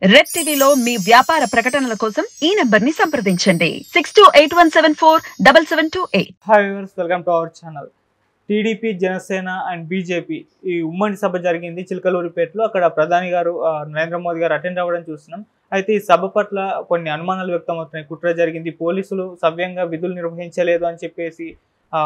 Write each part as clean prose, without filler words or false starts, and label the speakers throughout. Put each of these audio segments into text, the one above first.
Speaker 1: Red టీవీలో మీ వ్యాపార ప్రకటనల కోసం ఈ నంబర్ ని సంప్రదించండి 6281747728.
Speaker 2: Hi viewers, welcome to our channel. TDP, Janasena and BJP ఈ ఉమ్మడి సభ జరిగింది చిలకలూరిపేటలో. అక్కడ ప్రధాని గారు నరేంద్ర మోదీ గారు అటెండ్ అవ్వడం చూస్తున్నాం. అయితే ఈ సభ పట్ల కొన్ని అనుమానాలు వ్యక్తమవుతున్నాయి. కుట్ర జరిగింది, పోలీసులు సవ్యంగా విధులు నిర్వహించలేదు అని చెప్పేసి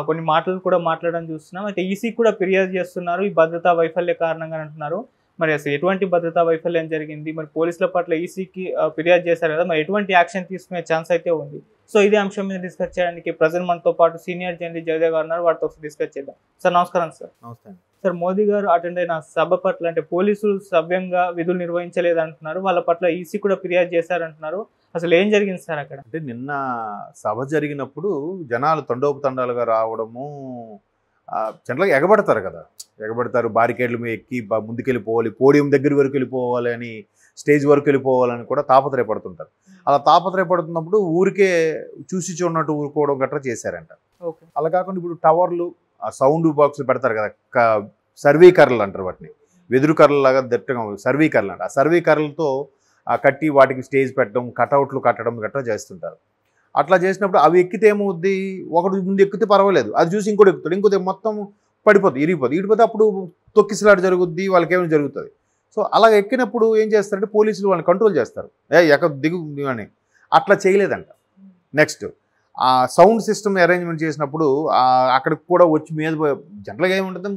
Speaker 2: కొన్ని మాటలు కూడా మాట్లాడడం చూస్తున్నాం. అయితే ఈసీ కూడా ఫిర్యాదు చేస్తున్నారు, ఈ భద్రతా వైఫల్య కారణంగా అంటున్నారు. మరి అసలు ఎటువంటి భద్రతా వైఫల్యం జరిగింది, మరి పోలీసుల పట్ల ఈసీకి ఫిర్యాదు చేశారు కదా, మరి ఎటువంటి యాక్షన్ తీసుకునే ఛాన్స్ అయితే ఉంది. సో ఇదే అంశం మీద డిస్కస్ చేయడానికి ప్రజెంట్ మనతో పాటు సీనియర్ జర్నలిస్ట్ జగదేవ్ గారు ఉన్నారు. వాటితో డిస్కస్ చేద్దాం. సార్ నమస్కారం. సార్
Speaker 3: నమస్తే
Speaker 2: సార్, మోదీ గారు అటెండ్ అయిన సభ పట్ల అంటే పోలీసులు సవ్యంగా విధులు నిర్వహించలేదు అంటున్నారు, వాళ్ళ పట్ల ఈసీ కూడా ఫిర్యాదు చేశారంటున్నారు. అసలు ఏం జరిగింది సార్ అక్కడ?
Speaker 3: అంటే నిన్న సభ జరిగినప్పుడు జనాలు తండోపతండాలుగా రావడము, జనరల్గా ఎగబడతారు కదా, ఎగబడతారు, బారికేడ్లు మీద ఎక్కి ముందుకెళ్ళిపోవాలి, పోడియం దగ్గర వరకు వెళ్ళిపోవాలి అని, స్టేజ్ వరకు వెళ్ళిపోవాలని కూడా తాపత్రయపడుతుంటారు. అలా తాపత్రయపడుతున్నప్పుడు ఊరికే చూసి చూడనట్టు ఊరుకోవడం గట్రా చేశారంట.
Speaker 2: ఓకే,
Speaker 3: అలా కాకుండా ఇప్పుడు టవర్లు, ఆ సౌండ్ బాక్సులు పెడతారు కదా, సర్వీకర్రలు అంటారు వాటిని, వెదురు కర్రలాగా దట్టంగా సర్వీకర్రలు అంట. ఆ సర్వీకర్రలతో కట్టి వాటికి స్టేజ్ పెట్టడం, కటౌట్లు కట్టడం గట్రా చేస్తుంటారు. అట్లా చేసినప్పుడు అవి ఎక్కితే ఏమవుద్ది, ఒకటి ముందు ఎక్కితే పర్వాలేదు, అది చూసి ఇంకోటి ఎక్కుతాడు, ఇంకోటి మొత్తం పడిపోతుంది, ఇరిగిపోతే అప్పుడు తొక్కిసలాట జరుగుద్ది, వాళ్ళకి ఏమైనా జరుగుతుంది. సో అలా ఎక్కినప్పుడు ఏం చేస్తారంటే పోలీసులు వాళ్ళని కంట్రోల్ చేస్తారు, దిగు అని. అట్లా చేయలేదంట. నెక్స్ట్ ఆ సౌండ్ సిస్టమ్ అరేంజ్మెంట్ చేసినప్పుడు అక్కడికి కూడా వచ్చి మీద జనరల్గా ఏముంటుంది,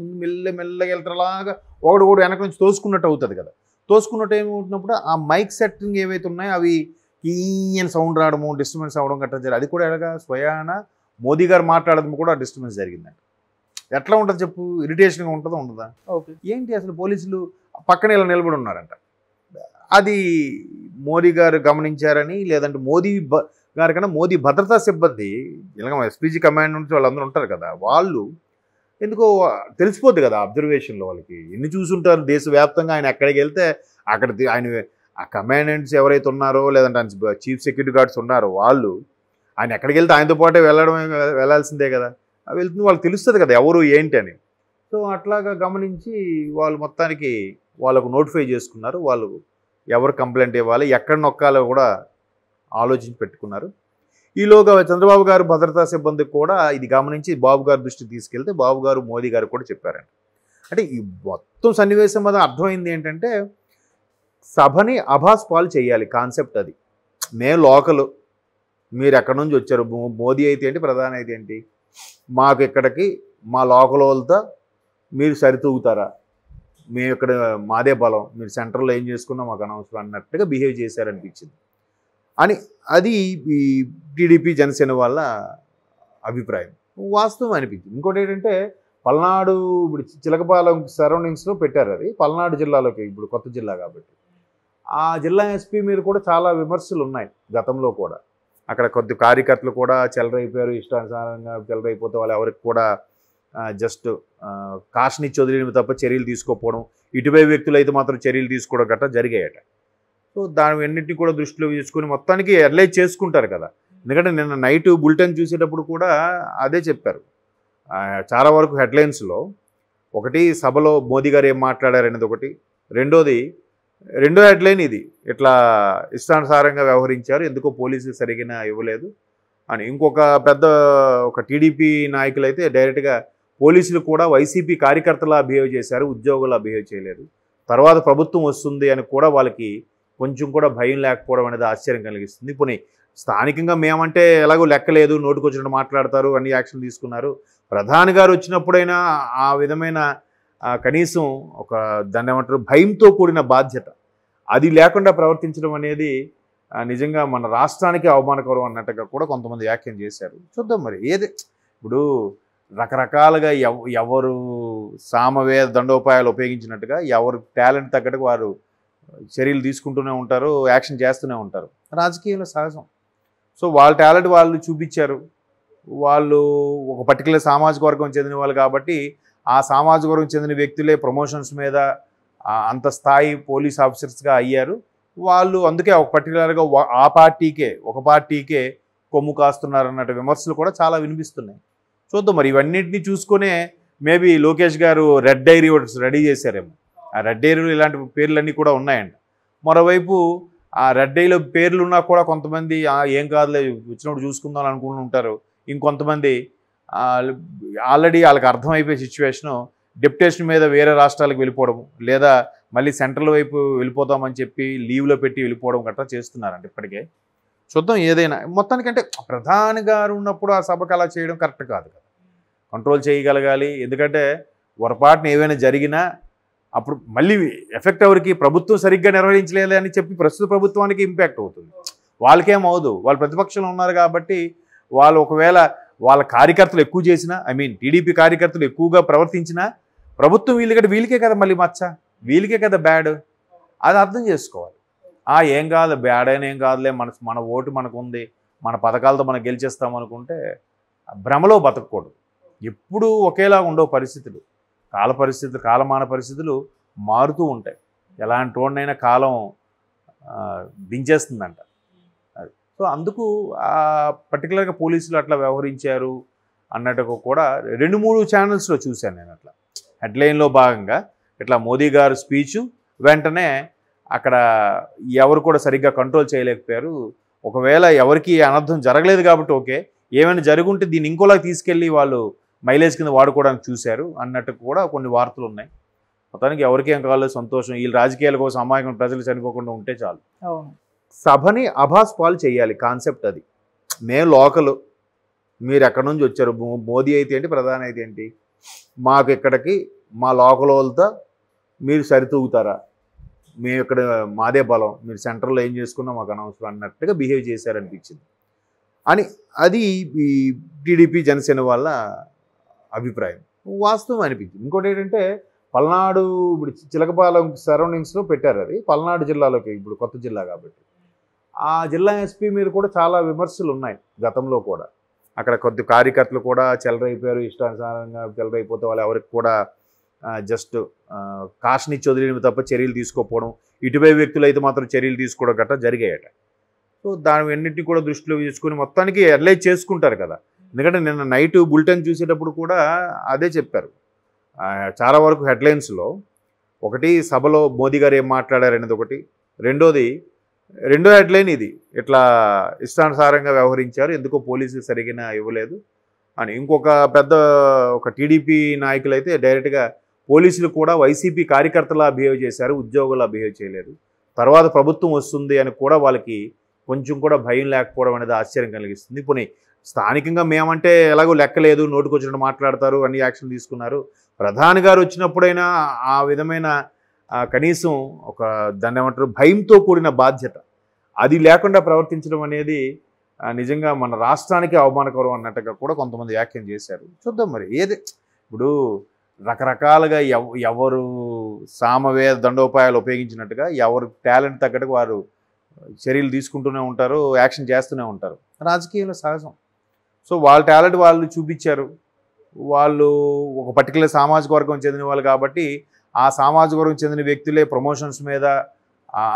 Speaker 3: మెల్లగా వెళ్తారులాగా ఒకటి వెనక నుంచి తోసుకున్నట్టు అవుతుంది కదా. తోసుకున్నట్టు ఏమవుతున్నప్పుడు ఆ మైక్ సెట్టింగ్ ఏవైతే ఉన్నాయో అవి ఈయన సౌండ్ రావడము, డిస్టర్బెన్స్ అవ్వడం గట్రా జరిగింది. అది కూడా ఎలాగా స్వయాన మోదీ గారు మాట్లాడడం కూడా డిస్టర్బెన్స్ జరిగిందండి. ఎట్లా ఉంటుంది చెప్పు, ఇరిటేషన్గా ఉంటుందా ఉండదా?
Speaker 2: ఓకే, ఏంటి
Speaker 3: అసలు పోలీసులు పక్కన ఇలా నిలబడి ఉన్నారంట. అది మోదీ గారు గమనించారని, లేదంటే మోదీ గారి కన్నా మోదీ భద్రతా సిబ్బంది ఇలాగ ఎస్పీజీ కమాండ్ నుంచి వాళ్ళందరూ ఉంటారు కదా, వాళ్ళు ఎందుకో తెలిసిపోద్ది కదా అబ్జర్వేషన్లో, వాళ్ళకి ఎన్ని చూసుంటారు దేశవ్యాప్తంగా. ఆయన ఎక్కడికి వెళ్తే అక్కడ ఆయన ఆ కమాండెంట్స్ ఎవరైతే ఉన్నారో, లేదంటే ఆయన చీఫ్ సెక్యూరిటీ గార్డ్స్ ఉన్నారో వాళ్ళు ఆయన ఎక్కడికి వెళ్తే ఆయనతో పాటే వెళ్ళాల్సిందే కదా. వెళ్తుంది, వాళ్ళకి తెలుస్తుంది కదా ఎవరు ఏంటి అని. సో అట్లాగా గమనించి వాళ్ళు మొత్తానికి వాళ్ళకు నోటిఫై చేసుకున్నారు. వాళ్ళు ఎవరు కంప్లైంట్ ఇవ్వాలి, ఎక్కడ నొక్కాలో కూడా ఆలోచించి పెట్టుకున్నారు. ఈలోగా చంద్రబాబు గారు భద్రతా సిబ్బందికి కూడా ఇది గమనించి బాబు గారి దృష్టికి తీసుకెళ్తే బాబు గారు మోదీ గారు కూడా చెప్పారండి. అంటే ఈ మొత్తం సన్నివేశం మీద అర్థమైంది ఏంటంటే, సభని అభాస్ పాలు చేయాలి కాన్సెప్ట్. అది మేము లోకలు, మీరు ఎక్కడి నుంచి వచ్చారు, మోదీ అయితే ఏంటి, ప్రధాని అయితే ఏంటి, మాకు ఇక్కడికి మా లోకల్ వాళ్ళతో మీరు సరితూగుతారా, మేము ఇక్కడ మాదే బలం, మీరు సెంటర్లో ఏం చేసుకున్నా మాకు అనవసరం అన్నట్టుగా బిహేవ్ చేశారనిపించింది అని. అది ఈ టీడీపీ జనసేన వాళ్ళ అభిప్రాయం, వాస్తవం అనిపించింది. ఇంకోటి ఏంటంటే, పల్నాడు ఇప్పుడు చిలకపాలెం సరౌండింగ్స్లో పెట్టారు, అది పల్నాడు జిల్లాలోకి ఇప్పుడు కొత్త జిల్లా కాబట్టి. ఆ జిల్లా ఎస్పీ మీద కూడా చాలా విమర్శలు ఉన్నాయి గతంలో కూడా. అక్కడ కొద్ది కార్యకర్తలు కూడా చెలరైపోయారు, ఇష్టానుసారంగా చెలరైపోతే వాళ్ళు ఎవరికి కూడా జస్ట్ కాషన్ ఇచ్చి వదిలేవి తప్ప చర్యలు తీసుకోకపోవడం, ఇటువైపు వ్యక్తులు అయితే మాత్రం చర్యలు తీసుకోవడం గట్రా జరిగాయట. సో దాని అన్నింటినీ కూడా దృష్టిలో తీసుకొని మొత్తానికి ఎర్లైజ్ చేసుకుంటారు కదా. ఎందుకంటే నిన్న నైట్ బులెటిన్ చూసేటప్పుడు కూడా అదే చెప్పారు. చాలా వరకు హెడ్లైన్స్లో ఒకటి సభలో మోదీ గారు ఏం మాట్లాడారనేది ఒకటి, రెండో హెడ్లైన్ ఇది, ఇట్లా ఇష్టానుసారంగా వ్యవహరించారు, ఎందుకో పోలీసులు సరిగ్గా ఇవ్వలేదు అని. ఇంకొక పెద్ద ఒక టీడీపీ నాయకులు అయితే డైరెక్ట్గా పోలీసులు కూడా వైసీపీ కార్యకర్తలా బిహేవ్ చేశారు, ఉద్యోగులా బిహేవ్ చేయలేదు, తర్వాత ప్రభుత్వం వస్తుంది అని కూడా వాళ్ళకి కొంచెం కూడా భయం లేకపోవడం అనేది ఆశ్చర్యం కలిగిస్తుంది. పోనీ స్థానికంగా మేమంటే ఎలాగో లెక్కలేదు, నోటుకొచ్చినట్టు మాట్లాడతారు, అన్ని యాక్షన్ తీసుకున్నారు. ప్రధాని గారు వచ్చినప్పుడైనా ఆ విధమైన కనీసం ఒక దాన్ని ఏమంటారు, భయంతో కూడిన బాధ్యత అది లేకుండా ప్రవర్తించడం అనేది నిజంగా మన రాష్ట్రానికి అవమానకరం అన్నట్టుగా కూడా కొంతమంది వ్యాఖ్యానం చేశారు. చూద్దాం మరి ఏది. ఇప్పుడు రకరకాలుగా ఎవరు సామవేద దండోపాయాలు ఉపయోగించినట్టుగా ఎవరు టాలెంట్ తగ్గట్టుగా వారు చర్యలు తీసుకుంటూనే ఉంటారు, యాక్షన్ చేస్తూనే ఉంటారు, రాజకీయంలో సహజం. సో వాళ్ళ టాలెంట్ వాళ్ళు చూపించారు, వాళ్ళు ఒక పర్టికులర్ సామాజిక వర్గం చెందిన వాళ్ళు కాబట్టి ఆ సామాజిక వర్గం చెందిన వ్యక్తులే ప్రమోషన్స్ మీద అంత స్థాయి పోలీస్ ఆఫీసర్స్గా అయ్యారు. వాళ్ళు అందుకే ఒక పర్టికులర్గా ఒక పార్టీకే కొమ్ము కాస్తున్నారు అన్నట్టు విమర్శలు కూడా చాలా వినిపిస్తున్నాయి. చూద్దాం మరి. ఇవన్నింటినీ చూసుకునే మేబీ లోకేష్ గారు రెడ్ డైరీ రెడీ చేశారేమో. ఆ రెడ్ డైరీలో ఇలాంటి పేర్లన్నీ కూడా ఉన్నాయండి. మరోవైపు ఆ రెడ్ డైలో పేర్లున్నా కూడా కొంతమంది ఏం కాదులే వచ్చినప్పుడు చూసుకుందాం అనుకుంటూ ఉంటారు. ఇంకొంతమంది ఆల్రెడీ వాళ్ళకి అర్థమైపోయే సిచ్యువేషను డెప్యుటేషన్ మీద వేరే రాష్ట్రాలకు వెళ్ళిపోవడం, లేదా మళ్ళీ సెంట్రల్ వైపు వెళ్ళిపోతామని చెప్పి లీవ్లో పెట్టి వెళ్ళిపోవడం గట్రా చేస్తున్నారండి ఇప్పటికే. చూద్దాం ఏదైనా. మొత్తానికంటే ప్రధాని గారు ఉన్నప్పుడు ఆ సభకు అలా చేయడం కరెక్ట్ కాదు కదా, కంట్రోల్ చేయగలగాలి. ఎందుకంటే పొరపాటున ఏవైనా జరిగినా అప్పుడు మళ్ళీ ఎఫెక్ట్ ఎవరికి, ప్రభుత్వం సరిగ్గా నిర్వహించలేదు అని చెప్పి ప్రస్తుత ప్రభుత్వానికి ఇంపాక్ట్ అవుతుంది. వాళ్ళకేం అవదు, వాళ్ళు ప్రతిపక్షంలో ఉన్నారు కాబట్టి. వాళ్ళు ఒకవేళ వాళ్ళ కార్యకర్తలు ఎక్కువ చేసినా, టీడీపీ కార్యకర్తలు ఎక్కువగా ప్రవర్తించినా ప్రభుత్వం వీళ్ళకే కదా మళ్ళీ మచ్చ, వీళ్ళకే కదా బ్యాడ్. అది అర్థం చేసుకోవాలి. ఏం కాదు, బ్యాడ్ అయినా ఏం కాదులే, మన ఓటు మనకు ఉంది, మన పథకాలతో మనం గెలిచేస్తాం అనుకుంటే భ్రమలో బతకూడదు. ఎప్పుడూ ఒకేలా ఉండవు పరిస్థితులు. కాలమాన పరిస్థితులు మారుతూ ఉంటాయి. ఎలాంటి వాడినైనా కాలం దించేస్తుందంట. సో అందుకు పర్టికులర్గా పోలీసులు అట్లా వ్యవహరించారు అన్నట్టుగా కూడా 2-3 ఛానల్స్లో చూశాను నేను. అట్లా హెడ్లైన్లో భాగంగా ఇట్లా మోదీ గారు స్పీచు, వెంటనే అక్కడ ఎవరు కూడా సరిగ్గా కంట్రోల్ చేయలేకపోయారు. ఒకవేళ ఎవరికి అనర్థం జరగలేదు కాబట్టి ఓకే, ఏమైనా జరుగుంటే దీన్ని ఇంకోలా తీసుకెళ్ళి వాళ్ళు మైలేజ్ కింద వాడుకోవడానికి చూశారు అన్నట్టు కూడా కొన్ని వార్తలు ఉన్నాయి. మొత్తానికి ఎవరికి ఏం కావాలో సంతోషం. వీళ్ళు రాజకీయాల కోసం అమాయకం ప్రజలు చనిపోకుండా ఉంటే చాలు. సభని అభాస్ పాలు చేయాలి, కాన్సెప్ట్ అది. మేము లోకలు, మీరు ఎక్కడి నుంచి వచ్చారు, మోదీ అయితే ఏంటి, ప్రధాని అయితే ఏంటి, మాకు ఇక్కడికి మా లోకల్ వాళ్ళతో మీరు సరితూగుతారా, మేము ఇక్కడ మాదే బలం, మీరు సెంట్రల్లో ఏం చేసుకున్నా మాకు అనవసరం అన్నట్టుగా బిహేవ్ చేశారనిపించింది అని. అది ఈ టీడీపీ జనసేన వాళ్ళ అభిప్రాయం, వాస్తవం అనిపించింది. ఇంకోటి ఏంటంటే పల్నాడు, ఇప్పుడు చిలకపాలెం సరౌండింగ్స్లో పెట్టారు. అది పల్నాడు జిల్లాలోకి, ఇప్పుడు కొత్త జిల్లా కాబట్టి ఆ జిల్లా ఎస్పీ మీద కూడా చాలా విమర్శలు ఉన్నాయి గతంలో కూడా. అక్కడ కొద్ది కార్యకర్తలు కూడా చెలరైపోయారు, ఇష్టానుసారంగా చెలరైపోతే వాళ్ళు ఎవరికి కూడా జస్ట్ కాషనిచ్చి వదిలేవి తప్ప చర్యలు తీసుకోకపోవడం, ఇటువై వ్యక్తులు అయితే మాత్రం చర్యలు తీసుకోవడం గట్రా జరిగాయట. సో దాని అన్నింటినీ కూడా దృష్టిలో తీసుకొని మొత్తానికి ఎర్లైజ్ చేసుకుంటారు కదా. ఎందుకంటే నిన్న నైట్ బులెటిన్ చూసేటప్పుడు కూడా అదే చెప్పారు. చాలా వరకు హెడ్లైన్స్లో ఒకటి సభలో మోదీ గారు ఏం మాట్లాడారు అనేది ఒకటి, రెండో హెడ్లైన్ ఇది, ఇట్లా ఇష్టానుసారంగా వ్యవహరించారు, ఎందుకో పోలీసులు సరిగ్గా ఇవ్వలేదు అని. ఇంకొక ఒక టీడీపీ నాయకులు అయితే డైరెక్ట్గా పోలీసులు కూడా వైసీపీ కార్యకర్తలా బిహేవ్ చేశారు, ఉద్యోగులా బిహేవ్ చేయలేదు, తర్వాత ప్రభుత్వం వస్తుంది అని కూడా వాళ్ళకి కొంచెం కూడా భయం లేకపోవడం అనేది ఆశ్చర్యం కలిగిస్తుంది. పోనీ స్థానికంగా మేమంటే ఎలాగో లెక్కలేదు, నోటుకొచ్చినట్టు మాట్లాడతారు, అన్ని యాక్షన్ తీసుకున్నారు. ప్రధాని గారు వచ్చినప్పుడైనా ఆ విధమైన కనీసం ఒక దాన్ని ఏమంటారు, భయంతో కూడిన బాధ్యత అది లేకుండా ప్రవర్తించడం అనేది నిజంగా మన రాష్ట్రానికి అవమానకరం అన్నట్టుగా కూడా కొంతమంది వ్యాఖ్యానం చేశారు. చూద్దాం మరి ఏది. ఇప్పుడు రకరకాలుగా ఎవరు సామవేద దండోపాయాలు ఉపయోగించినట్టుగా ఎవరు టాలెంట్ తగ్గట్టుగా వారు చర్యలు తీసుకుంటూనే ఉంటారు, యాక్షన్ చేస్తూనే ఉంటారు. రాజకీయంలో సహజం. సో వాళ్ళ టాలెంట్ వాళ్ళు చూపించారు. వాళ్ళు ఒక పర్టికులర్ సామాజిక వర్గం చెందిన వాళ్ళు కాబట్టి ఆ సామాజిక వర్గం చెందిన వ్యక్తులే ప్రమోషన్స్ మీద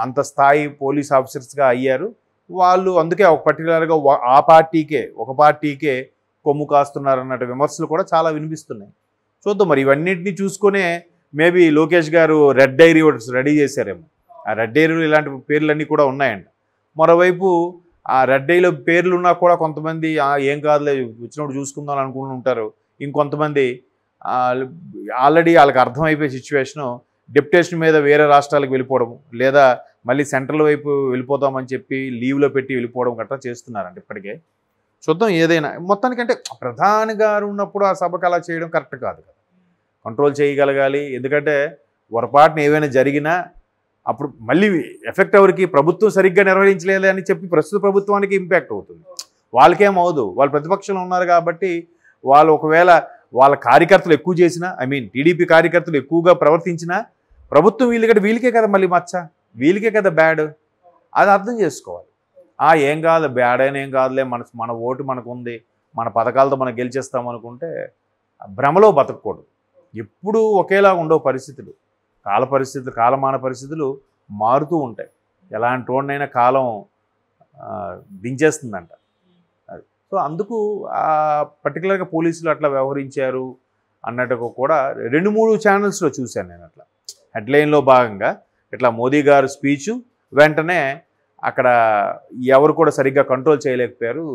Speaker 3: అంత స్థాయి పోలీస్ ఆఫీసర్స్గా అయ్యారు. వాళ్ళు అందుకే ఒక పర్టికులర్గా ఒక పార్టీకే కొమ్ము కాస్తున్నారు అన్నట్టు విమర్శలు కూడా చాలా వినిపిస్తున్నాయి. చూద్దాం మరి. ఇవన్నింటినీ చూసుకునే మేబీ లోకేష్ గారు రెడ్ డైరీ రెడీ చేశారేమో. ఆ రెడ్ డైరీలో ఇలాంటి పేర్లన్నీ కూడా ఉన్నాయండి. మరోవైపు ఆ రెడ్ డైరీలో పేర్లున్నా కూడా కొంతమంది ఏం కాదులే వచ్చినప్పుడు చూసుకుందాం అనుకుంటూ ఉంటారు. ఇంకొంతమంది ఆల్రెడీ వాళ్ళకి అర్థమైపోయే సిచ్యువేషను డెప్యుటేషన్ మీద వేరే రాష్ట్రాలకు వెళ్ళిపోవడం, లేదా మళ్ళీ సెంట్రల్ వైపు వెళ్ళిపోతామని చెప్పి లీవ్లో పెట్టి వెళ్ళిపోవడం గట్రా చేస్తున్నారంట ఇప్పటికే. చూద్దాం ఏదైనా. మొత్తానికంటే ప్రధాని గారు ఉన్నప్పుడు ఆ సభకు అలా చేయడం కరెక్ట్ కాదు కదా, కంట్రోల్ చేయగలగాలి. ఎందుకంటే పొరపాటున ఏవైనా జరిగినా అప్పుడు మళ్ళీ ఎఫెక్ట్ ఎవరికి, ప్రభుత్వం సరిగ్గా నిర్వహించలేదు అని చెప్పి ప్రస్తుత ప్రభుత్వానికి ఇంపాక్ట్ అవుతుంది. వాళ్ళకేం అవదు, వాళ్ళు ప్రతిపక్షంలో ఉన్నారు కాబట్టి. వాళ్ళు ఒకవేళ వాళ్ళ కార్యకర్తలు ఎక్కువ చేసినా, టీడీపీ కార్యకర్తలు ఎక్కువగా ప్రవర్తించినా ప్రభుత్వం వీళ్ళకే కదా మళ్ళీ మచ్చ, వీళ్ళకే కదా బ్యాడ్. అది అర్థం చేసుకోవాలి. ఏం కాదు, బ్యాడ్ అయినా ఏం కాదులే, మన ఓటు మనకు ఉంది, మన పథకాలతో మనం గెలిచేస్తాం అనుకుంటే భ్రమలో బతకూడదు. ఎప్పుడూ ఒకేలా ఉండవు పరిస్థితులు. కాలమాన పరిస్థితులు మారుతూ ఉంటాయి. ఎలాంటి వాడినైనా కాలం దించేస్తుందంట. సో అందుకు పర్టికులర్గా పోలీసులు అట్లా వ్యవహరించారు అన్నట్టుగా కూడా 2-3 ఛానల్స్లో చూశాను నేను. అట్లా హెడ్లైన్లో భాగంగా ఇట్లా మోదీ గారు స్పీచు, వెంటనే అక్కడ ఎవరు కూడా సరిగ్గా కంట్రోల్ చేయలేకపోయారు.